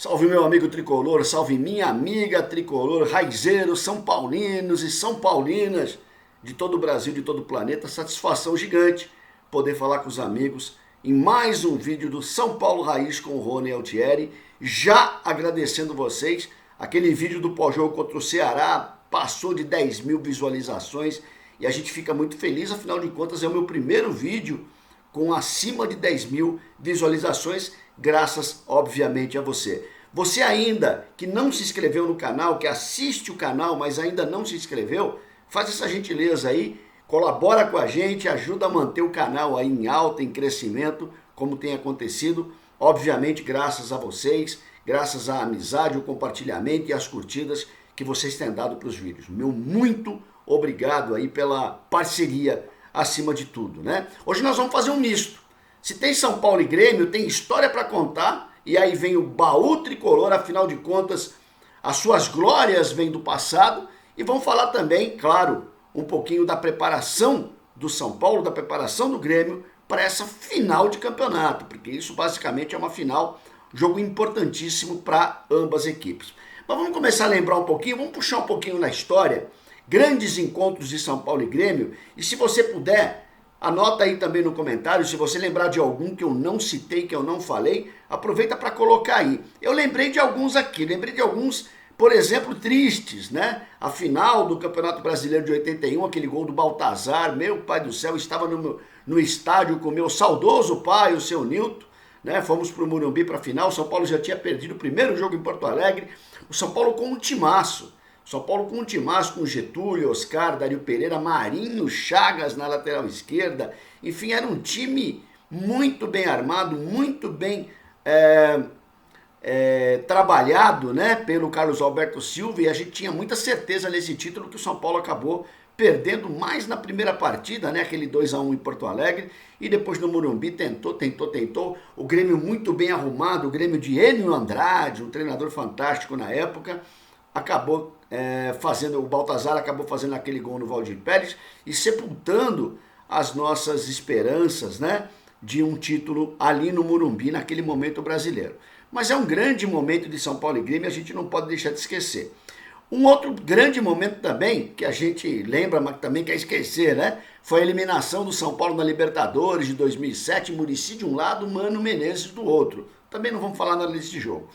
Salve meu amigo tricolor, salve minha amiga tricolor, raizeiros, são paulinos e são paulinas de todo o Brasil, de todo o planeta. Satisfação gigante poder falar com os amigos em mais um vídeo do São Paulo Raiz com o Rony Altieri. Já agradecendo vocês, aquele vídeo do pós-jogo contra o Ceará passou de 10 mil visualizações e a gente fica muito feliz, afinal de contas é o meu primeiro vídeo com acima de 10 mil visualizações, graças, obviamente, a você. Você ainda que não se inscreveu no canal, que assiste o canal, mas ainda não se inscreveu, faz essa gentileza aí, colabora com a gente, ajuda a manter o canal aí em alta, em crescimento, como tem acontecido, obviamente graças a vocês, graças à amizade, o compartilhamento e as curtidas que vocês têm dado para os vídeos. Meu muito obrigado aí pela parceria acima de tudo, né? Hoje nós vamos fazer um misto. Se tem São Paulo e Grêmio, tem história para contar, e aí vem o baú tricolor, afinal de contas, as suas glórias vêm do passado, e vamos falar também, claro, um pouquinho da preparação do São Paulo, da preparação do Grêmio para essa final de campeonato, porque isso basicamente é uma final, jogo importantíssimo para ambas equipes. Mas vamos começar a lembrar um pouquinho, vamos puxar um pouquinho na história, grandes encontros de São Paulo e Grêmio, e se você puder, anota aí também no comentário, se você lembrar de algum que eu não citei, que eu não falei, aproveita para colocar aí. Eu lembrei de alguns aqui, lembrei de alguns, por exemplo, tristes, né? A final do Campeonato Brasileiro de 81, aquele gol do Baltazar, meu pai do céu, estava no estádio com meu saudoso pai, o seu Nilton, né? Fomos para o Morumbi para a final, o São Paulo já tinha perdido o primeiro jogo em Porto Alegre, o São Paulo com um timaço. São Paulo com um timaço com Getúlio, Oscar, Dario Pereira, Marinho, Chagas na lateral esquerda. Enfim, era um time muito bem armado, muito bem trabalhado, né, pelo Carlos Alberto Silva, e a gente tinha muita certeza nesse título que o São Paulo acabou perdendo mais na primeira partida, né, aquele 2-1 em Porto Alegre, e depois no Morumbi tentou. O Grêmio muito bem arrumado, o Grêmio de Enio Andrade, um treinador fantástico na época, acabou o Baltazar acabou fazendo aquele gol no Valdir Pérez e sepultando as nossas esperanças, né, de um título ali no Morumbi, naquele momento brasileiro. Mas é um grande momento de São Paulo e Grêmio, a gente não pode deixar de esquecer. Um outro grande momento também, que a gente lembra, mas também quer esquecer, né, foi a eliminação do São Paulo na Libertadores de 2007, Muricy de um lado, Mano Menezes do outro. Também não vamos falar nada desse jogo.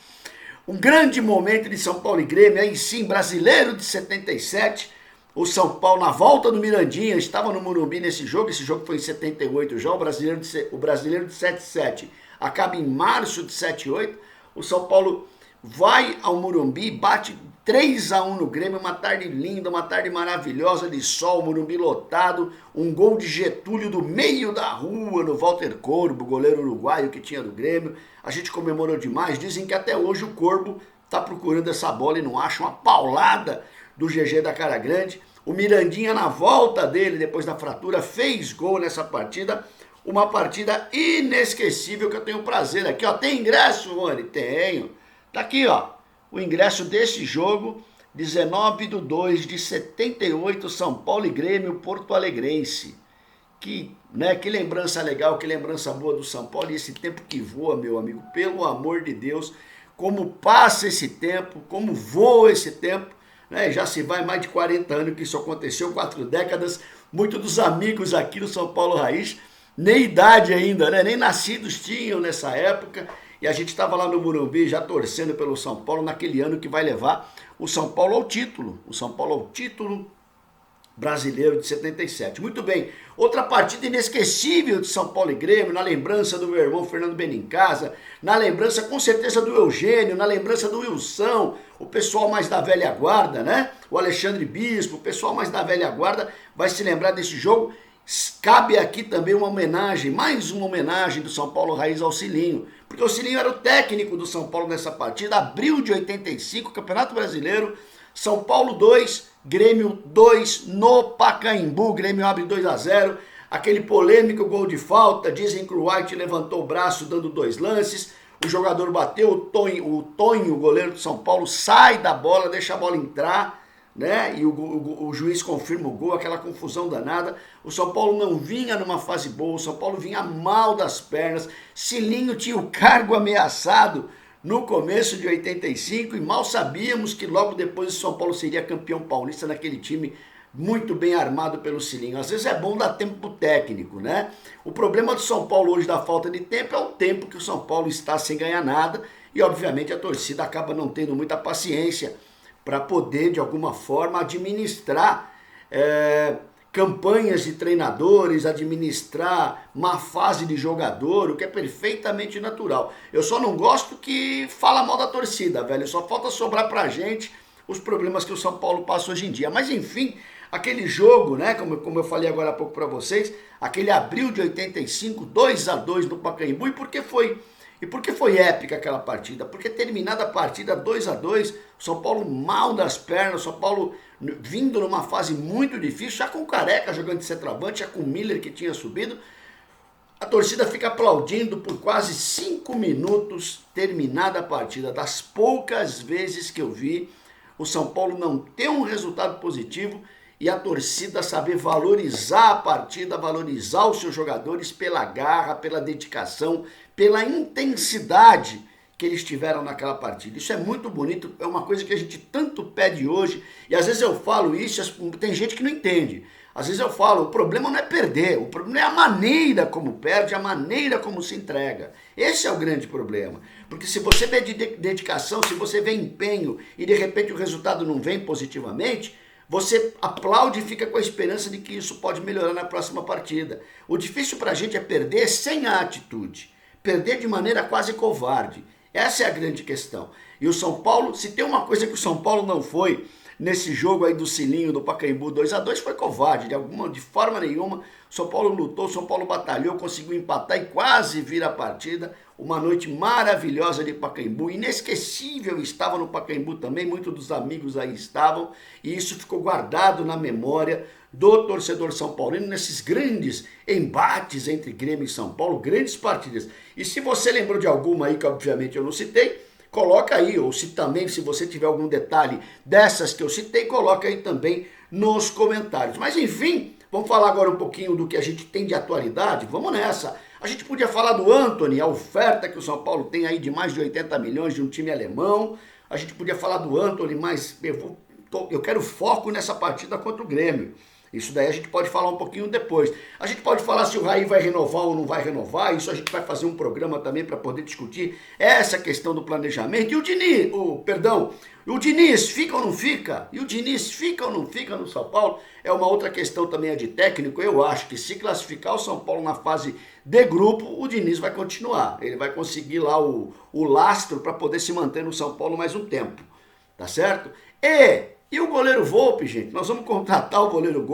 Um grande momento de São Paulo e Grêmio, aí sim, brasileiro de 77, o São Paulo na volta do Mirandinha, estava no Morumbi nesse jogo, esse jogo foi em 78 já, o brasileiro de 77 acaba em março de 78, o São Paulo vai ao Morumbi, bate 3-1 no Grêmio, uma tarde linda, uma tarde maravilhosa de sol, Morumbi lotado, um gol de Getúlio do meio da rua no Walter Corbo, goleiro uruguaio que tinha do Grêmio. A gente comemorou demais, dizem que até hoje o Corbo está procurando essa bola e não acha, uma paulada do GG da Cara Grande. O Mirandinha na volta dele, depois da fratura, fez gol nessa partida, uma partida inesquecível que eu tenho prazer aqui, ó. Tem ingresso, Rony? Tenho. Tá aqui, ó. O ingresso desse jogo, 19/2/78, São Paulo e Grêmio, Porto Alegrense. Que lembrança legal, que lembrança boa do São Paulo e esse tempo que voa, meu amigo. Pelo amor de Deus, como passa esse tempo, como voa esse tempo, né? Já se vai mais de 40 anos que isso aconteceu, 4 décadas. Muitos dos amigos aqui do São Paulo Raiz, nem idade ainda, né? Nem nascidos tinham nessa época. E a gente estava lá no Morumbi já torcendo pelo São Paulo naquele ano que vai levar o São Paulo ao título. O São Paulo ao título brasileiro de 77. Muito bem. Outra partida inesquecível de São Paulo e Grêmio, na lembrança do meu irmão Fernando Benincasa, na lembrança com certeza do Eugênio, na lembrança do Wilson, o pessoal mais da velha guarda, né? O Alexandre Bispo, o pessoal mais da velha guarda vai se lembrar desse jogo. Cabe aqui também uma homenagem, mais uma homenagem do São Paulo Raiz ao Cilinho, porque o Cilinho era o técnico do São Paulo nessa partida, abril de 85, Campeonato Brasileiro, São Paulo 2, Grêmio 2 no Pacaembu, Grêmio abre 2-0, aquele polêmico gol de falta, dizem que o White levantou o braço dando 2 lances, o jogador bateu, o Tonho, o goleiro do São Paulo, sai da bola, deixa a bola entrar, né? E o juiz confirma o gol, aquela confusão danada. O São Paulo não vinha numa fase boa, o São Paulo vinha mal das pernas. Cilinho tinha o cargo ameaçado no começo de 85 e mal sabíamos que logo depois o São Paulo seria campeão paulista naquele time muito bem armado pelo Cilinho. Às vezes é bom dar tempo pro técnico, né? O problema do São Paulo hoje da falta de tempo é o tempo que o São Paulo está sem ganhar nada e obviamente a torcida acaba não tendo muita paciência para poder de alguma forma administrar campanhas de treinadores, administrar má fase de jogador, o que é perfeitamente natural. Eu só não gosto que fala mal da torcida, velho. Só falta sobrar pra gente os problemas que o São Paulo passa hoje em dia. Mas enfim, aquele jogo, né, como eu falei agora há pouco pra vocês, aquele abril de 85, 2-2 no Pacaembu, e por que foi épica aquela partida? Porque terminada a partida 2-2, São Paulo mal das pernas, São Paulo vindo numa fase muito difícil, já com o Careca jogando de centroavante, já com o Miller que tinha subido. A torcida fica aplaudindo por quase 5 minutos, terminada a partida. Das poucas vezes que eu vi o São Paulo não ter um resultado positivo e a torcida saber valorizar a partida, valorizar os seus jogadores pela garra, pela dedicação, pela intensidade que eles tiveram naquela partida. Isso é muito bonito, é uma coisa que a gente tanto pede hoje, e às vezes eu falo isso, tem gente que não entende. Às vezes eu falo, o problema não é perder, o problema é a maneira como perde, a maneira como se entrega. Esse é o grande problema. Porque se você vê dedicação, se você vê empenho e de repente o resultado não vem positivamente, você aplaude e fica com a esperança de que isso pode melhorar na próxima partida. O difícil pra gente é perder sem a atitude, perder de maneira quase covarde. Essa é a grande questão. E o São Paulo, se tem uma coisa que o São Paulo não foi nesse jogo aí do Cilinho, do Pacaembu 2-2, foi covarde. De forma nenhuma, o São Paulo lutou, o São Paulo batalhou, conseguiu empatar e quase vira a partida. Uma noite maravilhosa de Pacaembu, inesquecível, estava no Pacaembu também, muitos dos amigos aí estavam, e isso ficou guardado na memória do torcedor são paulino nesses grandes embates entre Grêmio e São Paulo, grandes partidas. E se você lembrou de alguma aí que obviamente eu não citei, coloca aí, ou se também, se você tiver algum detalhe dessas que eu citei, coloca aí também nos comentários. Mas enfim, vamos falar agora um pouquinho do que a gente tem de atualidade, vamos nessa. A gente podia falar do Antony, a oferta que o São Paulo tem aí de mais de 80 milhões de um time alemão. A gente podia falar do Antony, mas eu quero foco nessa partida contra o Grêmio. Isso daí a gente pode falar um pouquinho depois. A gente pode falar se o Raí vai renovar ou não vai renovar. Isso a gente vai fazer um programa também para poder discutir essa questão do planejamento. E o Diniz fica ou não fica? E o Diniz fica ou não fica no São Paulo? É uma outra questão também, é de técnico. Eu acho que se classificar o São Paulo na fase de grupo, o Diniz vai continuar. Ele vai conseguir lá o lastro para poder se manter no São Paulo mais um tempo. Tá certo? E o goleiro Volpi, gente? Nós vamos contratar o goleiro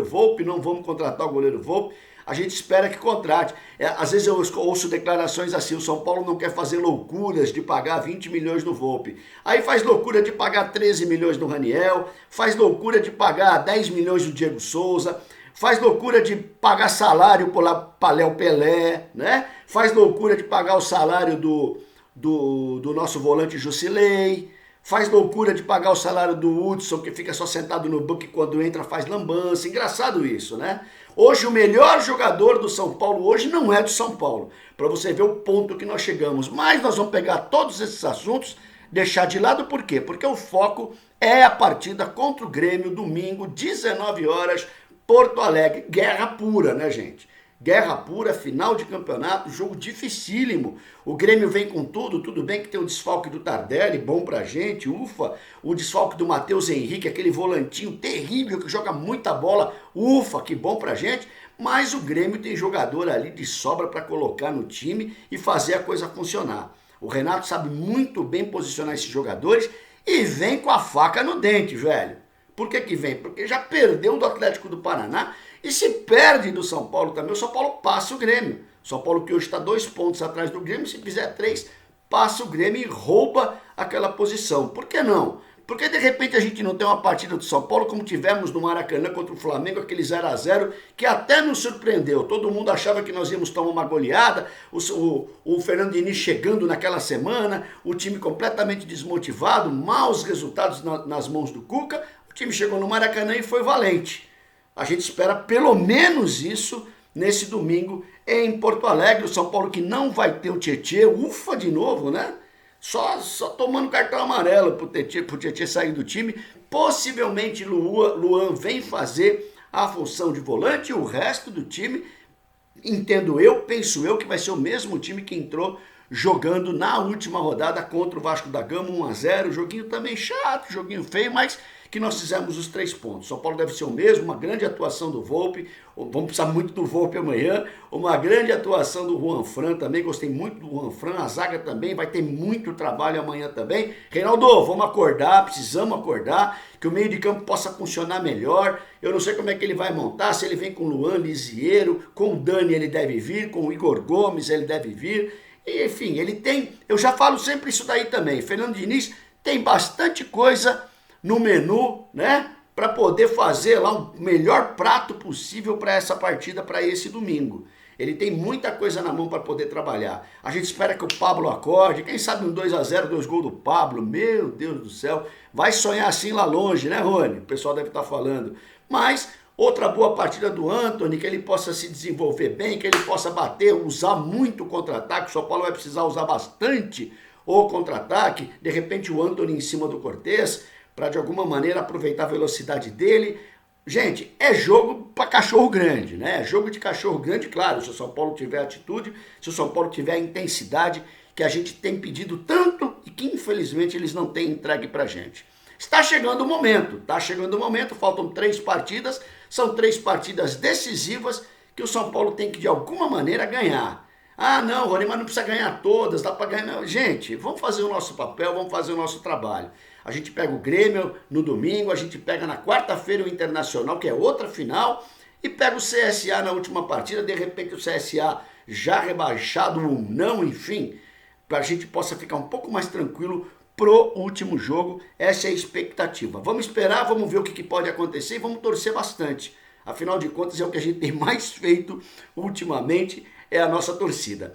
Volpi, não vamos contratar o goleiro Volpi. A gente espera que contrate. Às vezes eu ouço declarações assim, o São Paulo não quer fazer loucuras de pagar 20 milhões no Volpi. Aí faz loucura de pagar 13 milhões no Raniel, faz loucura de pagar 10 milhões no Diego Souza, faz loucura de pagar salário para Léo Pelé, né? Faz loucura de pagar o salário do nosso volante Jusilei. Faz loucura de pagar o salário do Hudson, que fica só sentado no banco e quando entra faz lambança. Engraçado isso, né? Hoje o melhor jogador do São Paulo hoje não é do São Paulo. Para você ver o ponto que nós chegamos. Mas nós vamos pegar todos esses assuntos, deixar de lado, por quê? Porque o foco é a partida contra o Grêmio, domingo, 19 horas, Porto Alegre. Guerra pura, né, gente? Guerra pura, final de campeonato, jogo dificílimo. O Grêmio vem com tudo bem que tem o desfalque do Tardelli, bom pra gente, ufa. O desfalque do Matheus Henrique, aquele volantinho terrível que joga muita bola, ufa, que bom pra gente. Mas o Grêmio tem jogador ali de sobra para colocar no time e fazer a coisa funcionar. O Renato sabe muito bem posicionar esses jogadores e vem com a faca no dente, velho. Por que vem? Porque já perdeu do Atlético do Paraná e se perde do São Paulo também. O São Paulo passa o Grêmio. O São Paulo que hoje está 2 pontos atrás do Grêmio, se fizer 3, passa o Grêmio e rouba aquela posição. Por que não? Porque de repente a gente não tem uma partida do São Paulo como tivemos no Maracanã contra o Flamengo, aquele 0-0, que até nos surpreendeu. Todo mundo achava que nós íamos tomar uma goleada, o Fernando Diniz chegando naquela semana, o time completamente desmotivado, maus resultados nas mãos do Cuca. O time chegou no Maracanã e foi valente. A gente espera pelo menos isso nesse domingo em Porto Alegre. O São Paulo que não vai ter o Tietê, ufa de novo, né? só tomando cartão amarelo pro Tietê sair do time. Possivelmente Luan vem fazer a função de volante e o resto do time, penso eu que vai ser o mesmo time que entrou jogando na última rodada contra o Vasco da Gama, 1-0, joguinho também chato, joguinho feio, mas que nós fizemos os 3 pontos. São Paulo deve ser o mesmo, uma grande atuação do Volpi, vamos precisar muito do Volpi amanhã, uma grande atuação do Juan Fran também, gostei muito do Juan Fran, a zaga também, vai ter muito trabalho amanhã também. Reinaldo, vamos acordar, precisamos acordar, que o meio de campo possa funcionar melhor. Eu não sei como é que ele vai montar, se ele vem com Luan, Lisiero, com o Dani ele deve vir, com o Igor Gomes ele deve vir, e, enfim, ele tem, eu já falo sempre isso daí também, Fernando Diniz tem bastante coisa no menu, né, para poder fazer lá o melhor prato possível para essa partida, para esse domingo. Ele tem muita coisa na mão para poder trabalhar. A gente espera que o Pablo acorde, quem sabe um 2-0, 2 gols do Pablo, meu Deus do céu, vai sonhar assim lá longe, né, Rony? O pessoal deve estar falando. Mas outra boa partida do Antony, que ele possa se desenvolver bem, que ele possa bater, usar muito o contra-ataque. O São Paulo vai precisar usar bastante o contra-ataque. De repente o Antony em cima do Cortez, para de alguma maneira aproveitar a velocidade dele. Gente, é jogo para cachorro grande, né? É jogo de cachorro grande, claro, se o São Paulo tiver atitude, se o São Paulo tiver a intensidade que a gente tem pedido tanto e que infelizmente eles não têm entregue pra gente. Está chegando o momento, faltam 3 partidas, são 3 partidas decisivas que o São Paulo tem que de alguma maneira ganhar. Ah não, Rony, mas não precisa ganhar todas, dá para ganhar. Não. Gente, vamos fazer o nosso papel, vamos fazer o nosso trabalho. A gente pega o Grêmio no domingo, a gente pega na quarta-feira o Internacional, que é outra final, e pega o CSA na última partida, de repente o CSA já rebaixado ou não, enfim, para a gente possa ficar um pouco mais tranquilo pro último jogo. Essa é a expectativa. Vamos esperar, vamos ver o que pode acontecer e vamos torcer bastante. Afinal de contas, é o que a gente tem mais feito ultimamente, é a nossa torcida.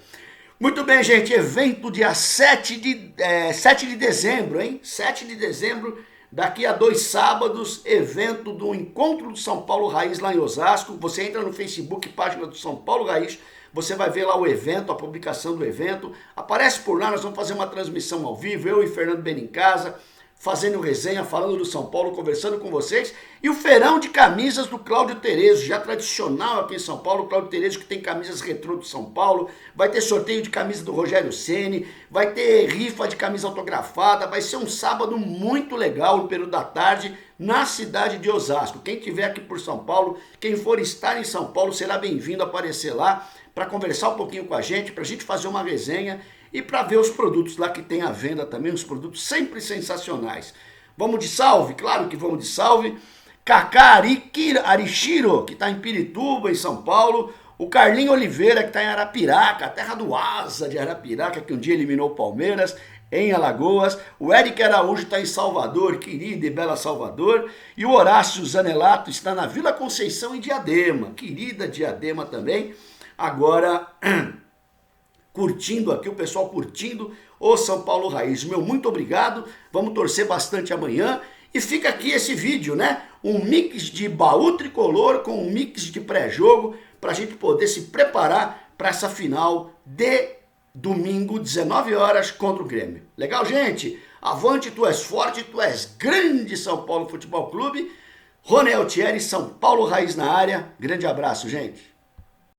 Muito bem, gente, evento dia 7 de dezembro, hein? 7 de dezembro, daqui a 2 sábados, evento do Encontro do São Paulo Raiz lá em Osasco. Você entra no Facebook, página do São Paulo Raiz, você vai ver lá o evento, a publicação do evento. Aparece por lá, nós vamos fazer uma transmissão ao vivo, eu e Fernando Benincasa, fazendo resenha, falando do São Paulo, conversando com vocês. E o feirão de camisas do Cláudio Terezo, já tradicional aqui em São Paulo. O Cláudio Terezo que tem camisas retrô do São Paulo. Vai ter sorteio de camisa do Rogério Ceni, vai ter rifa de camisa autografada. Vai ser um sábado muito legal, no período da tarde, na cidade de Osasco. Quem estiver aqui por São Paulo, quem for estar em São Paulo, será bem-vindo a aparecer lá para conversar um pouquinho com a gente, para a gente fazer uma resenha e para ver os produtos lá que tem à venda também, os produtos sempre sensacionais. Vamos de salve? Claro que vamos de salve. Kaká Arishiro, que está em Pirituba, em São Paulo. O Carlinho Oliveira, que está em Arapiraca, a terra do Asa de Arapiraca, que um dia eliminou o Palmeiras, em Alagoas. O Eric Araújo está em Salvador, querida e bela Salvador. E o Horácio Zanelato está na Vila Conceição, em Diadema, querida Diadema também. Agora, curtindo aqui, o pessoal curtindo o São Paulo Raiz. Meu muito obrigado, vamos torcer bastante amanhã. E fica aqui esse vídeo, né? Um mix de baú tricolor com um mix de pré-jogo para a gente poder se preparar para essa final de domingo, 19 horas, contra o Grêmio. Legal, gente? Avante, tu és forte, tu és grande, São Paulo Futebol Clube. Rony Altieri, São Paulo Raiz na área. Grande abraço, gente.